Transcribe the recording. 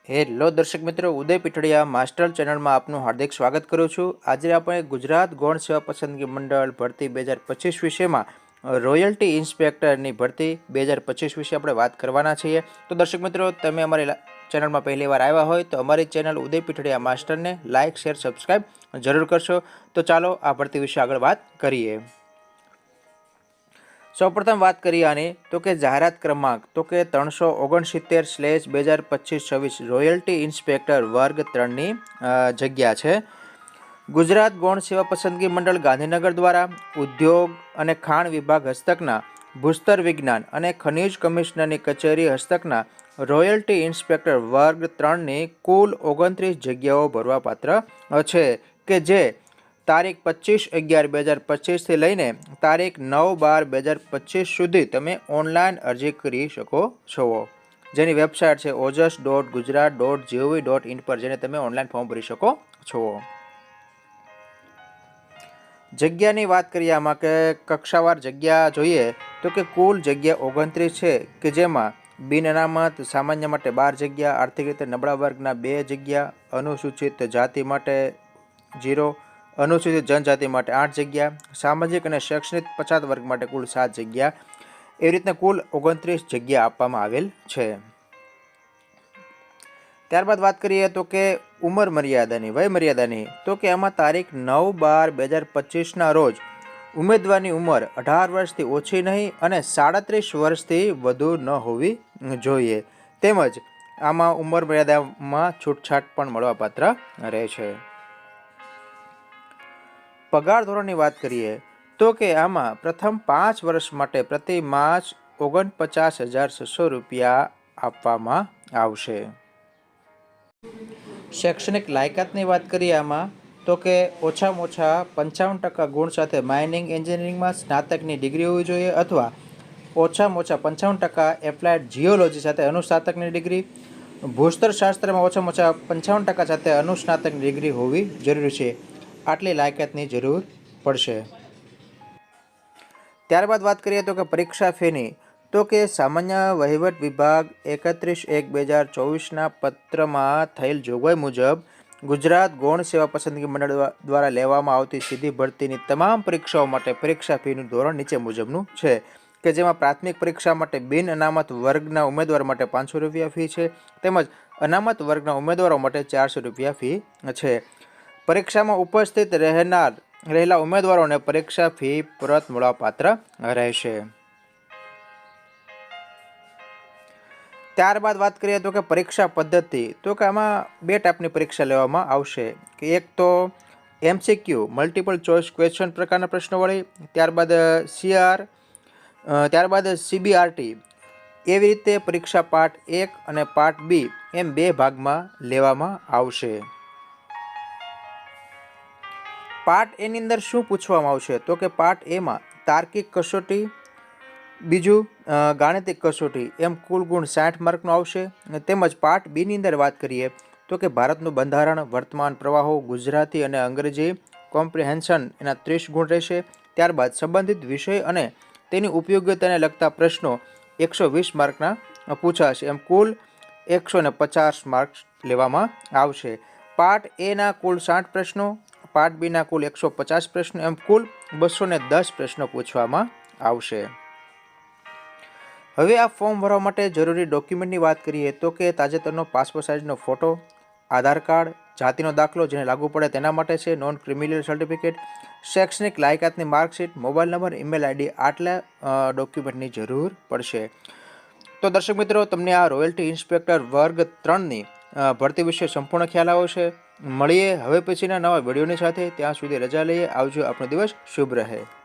Hello દર્શક મિત્રો, ઉદય Pithadiya master ચેનલમાં આપનું હાર્દિક સ્વાગત કરું છું। આજે આપણે ગુજરાત ગૌણ સેવા પસંદગી મંડળ ભરતી 2025 વિષયમાં રોયલ્ટી ઇન્સ્પેક્ટરની ભરતી 2025 વિશે આપણે વાત કરવાના છીએ। તો દર્શક મિત્રો, તમે અમારી ચેનલમાં પહેલી વાર આવ્યા હોય તો અમારી ચેનલ ઉદય પીઠડિયા માસ્ટરને લાઇક, શેર, સબસ્ક્રાઈબ જરૂર કરશો। તો ચાલો આ ભરતી વિશે આગળ વાત કરીએ। સૌપ્રથમ વાત કરીએ આની તો કે જાહેરાત ક્રમાંક તો કે 369/2025-26 રોયલ્ટી ઇન્સ્પેક્ટર વર્ગ 3ની જગ્યા છે। ગુજરાત ગૌણ સેવા પસંદગી મંડળ ગાંધીનગર દ્વારા ઉદ્યોગ અને ખાણ વિભાગ હસ્તકના ભૂસ્તર વિજ્ઞાન અને ખનિજ કમિશનરની કચેરી હસ્તકના રોયલ્ટી ઇન્સ્પેક્ટર વર્ગ 3ની કુલ 29 જગ્યાઓ ભરવાપાત્ર છે કે જે તારીખ 25/11/2025 લઈને તારીખ 9/12/2025 સુધી તમે ઓનલાઈન અરજી કરી શકો છો, જેની વેબસાઇટ છે ojas.gujarat.gov.in પર જેને તમે ઓનલાઈન ફોર્મ ભરી શકો છો। જગ્યાની વાત કરીએ આમાં કે કક્ષાવાર જગ્યા જોઈએ તો કે કુલ જગ્યા 29 છે કે જેમાં બિન અનામત સામાન્ય માટે 12 જગ્યા, આર્થિક રીતે નબળા વર્ગના 2 જગ્યા, અનુસૂચિત જાતિ માટે 0, અનુસૂચિત જનજાતિ માટે 8 જગ્યા, સામાજિક અને શૈક્ષણિક પછાત વર્ગ માટે કુલ 7 જગ્યા, એવી રીતના કુલ 29 જગ્યા આપવામાં આવેલ છે। ત્યારબાદ વાત કરીએ તો કે ઉંમર મર્યાદાની, વય મર્યાદાની તો કે આમાં તારીખ 9/12/2025 રોજ ઉમેદવારની ઉંમર 18 વર્ષથી ઓછી નહીં અને 37 વર્ષથી વધુ ન હોવી જોઈએ, તેમજ આમાં ઉંમર મર્યાદામાં છૂટછાટ પણ મળવાપાત્ર રહેશે। પગાર ધોરણની વાત કરીએ તો કે આમાં પ્રથમ 5 વર્ષ માટે પ્રતિ માસ 49,600 રૂપિયા આપવામાં આવશે। શૈક્ષણિક લાયકાતની વાત કરીએ આમાં તો કે ઓછામાં ઓછા 55% ગુણ સાથે માઇનિંગ એન્જિનિયરિંગમાં સ્નાતકની ડિગ્રી હોવી જોઈએ અથવા ઓછામાં ઓછા 55% એપ્લાઇડ જીઓલોજી સાથે અનુસ્નાતકની ડિગ્રી, ભૂસ્તર શાસ્ત્રમાં ઓછામાં ઓછા 55% સાથે અનુસ્નાતકની ડિગ્રી હોવી જરૂરી છે। આટલી લાયકાતની જરૂર પડશે। ત્યારબાદ વાત કરીએ તો કે પરીક્ષા ફીની તો કે સામાન્ય વહીવટ વિભાગ 31/1/2024ના પત્રમાં થયેલ જોગવાઈ મુજબ ગુજરાત ગૌણ સેવા પસંદગી મંડળ દ્વારા લેવામાં આવતી સીધી ભરતીની તમામ પરીક્ષાઓ માટે પરીક્ષા ફીનું ધોરણ નીચે મુજબનું છે કે જેમાં પ્રાથમિક પરીક્ષા માટે બિન અનામત વર્ગના ઉમેદવાર માટે 500 રૂપિયા ફી છે, તેમજ અનામત વર્ગના ઉમેદવારો માટે 400 રૂપિયા ફી છે। પરીક્ષામાં ઉપસ્થિત રહેલા ઉમેદવારોને પરીક્ષા ફી પરત મળવાપાત્ર રહેશે। ત્યારબાદ વાત કરીએ તો કે પરીક્ષા પદ્ધતિ તો કે આમાં 2 ટાઈપની પરીક્ષા લેવામાં આવશે કે એક તો MCQ મલ્ટિપલ ચોઇસ ક્વેશ્ચન પ્રકારના પ્રશ્નોવાળી, ત્યારબાદ CBRT, એવી રીતે પરીક્ષા પાર્ટ 1 અને પાર્ટ 2 એમ 2 ભાગમાં લેવામાં આવશે। પાર્ટ એ ની અંદર શું પૂછવામાં આવશે તો કે પાર્ટ એમાં તાર્કિક કસોટી, બીજું ગાણિતિક કસોટી, એમ કુલ ગુણ 60 માર્કનો આવશે। તેમજ પાર્ટ બી ની અંદર વાત કરીએ તો કે ભારતનું બંધારણ, વર્તમાન પ્રવાહો, ગુજરાતી અને અંગ્રેજી કોમ્પ્રિહેન્શન એના 30 ગુણ રહેશે। ત્યારબાદ સંબંધિત વિષય અને તેની ઉપયોગિતાને લગતા પ્રશ્નો 120 માર્કના પૂછાશે, એમ કુલ 150 માર્ક્સ લેવામાં આવશે। પાર્ટ એના કુલ 60 પ્રશ્નો, પાર્ટ બીના કુલ 150 પ્રશ્નો, એમ કુલ 210 પ્રશ્નો પૂછવામાં આવશે। હવે આ ફોર્મ ભરવા માટે જરૂરી ડોક્યુમેન્ટની વાત કરીએ તો કે તાજેતરનો પાસપોર્ટ સાઇઝનો ફોટો, આધાર કાર્ડ, જાતિનો દાખલો જેને લાગુ પડે તેના માટે છે, નોન ક્રિમિનલ સર્ટિફિકેટ, શૈક્ષણિક લાયકાતની marksheet, mobile number, email ID, આટલા ડોક્યુમેન્ટની જરૂર પડશે। તો દર્શક મિત્રો, તમને આ રોયલ્ટી ઇન્સ્પેક્ટર વર્ગ 3ની ભરતી વિશે સંપૂર્ણ ખ્યાલ આવ્યો છે। મળીએ હવે પછીના નવા વિડીયોની સાથે, ત્યાં સુધી રજા લઈએ, આવજો, આપણો દિવસ શુભ રહે।